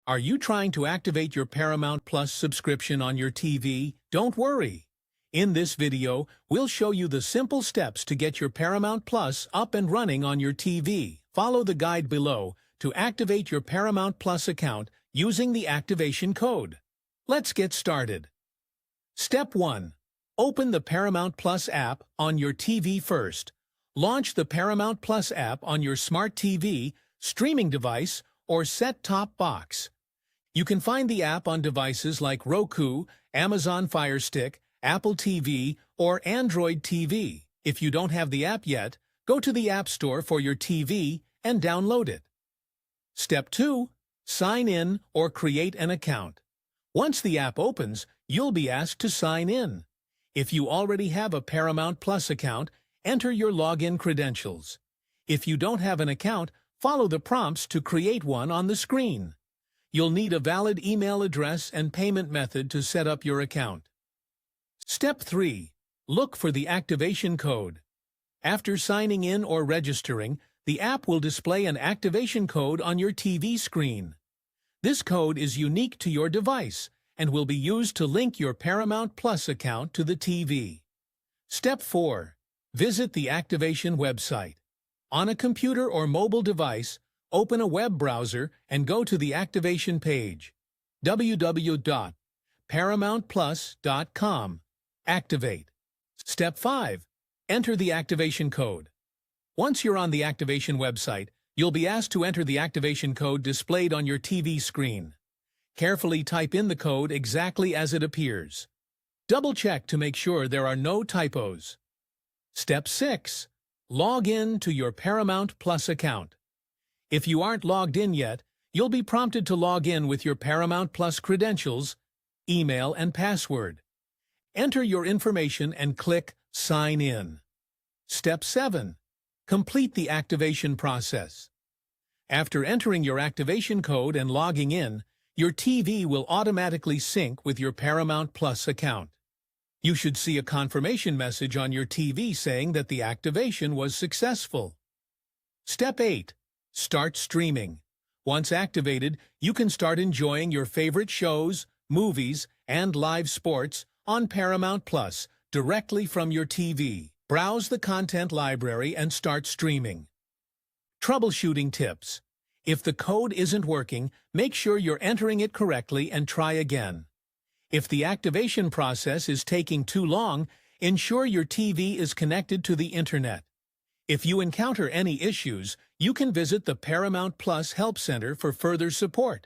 Are you trying to activate your Paramount Plus subscription on your TV? Don't worry. In this video, we'll show you the simple steps to get your Paramount Plus up and running on your TV. Follow the guide below to activate your Paramount Plus account using the activation code. Let's get started. Step 1. Open the Paramount Plus app on your TV first. Launch the Paramount Plus app on your smart TV, streaming device, or set-top box. You can find the app on devices like Roku, Amazon Fire Stick, Apple TV, or Android TV. If you don't have the app yet, go to the App Store for your TV and download it. Step 2. Sign in or create an account. Once the app opens, you'll be asked to sign in. If you already have a Paramount Plus account, enter your login credentials. If you don't have an account, follow the prompts to create one on the screen. You'll need a valid email address and payment method to set up your account. Step 3. Look for the activation code. After signing in or registering, the app will display an activation code on your TV screen. This code is unique to your device and will be used to link your Paramount Plus account to the TV. Step 4. Visit the activation website. On a computer or mobile device, open a web browser and go to the activation page. www.paramountplus.com. Activate. Step 5. Enter the activation code. Once you're on the activation website, you'll be asked to enter the activation code displayed on your TV screen. Carefully type in the code exactly as it appears. Double-check to make sure there are no typos. Step 6. Log in to your Paramount Plus account. If you aren't logged in yet, you'll be prompted to log in with your Paramount Plus credentials, email, and password. Enter your information and click Sign In. Step 7. Complete the activation process. After entering your activation code and logging in, your TV will automatically sync with your Paramount Plus account. You should see a confirmation message on your TV saying that the activation was successful. Step 8. Start streaming. Once activated, you can start enjoying your favorite shows, movies, and live sports on Paramount Plus directly from your TV. Browse the content library and start streaming. Troubleshooting tips. If the code isn't working, make sure you're entering it correctly and try again. If the activation process is taking too long, ensure your TV is connected to the Internet. If you encounter any issues, you can visit the Paramount Plus Help Center for further support.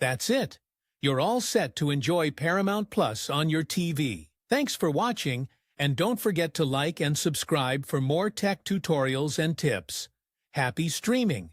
That's it. You're all set to enjoy Paramount Plus on your TV. Thanks for watching, and don't forget to like and subscribe for more tech tutorials and tips. Happy streaming!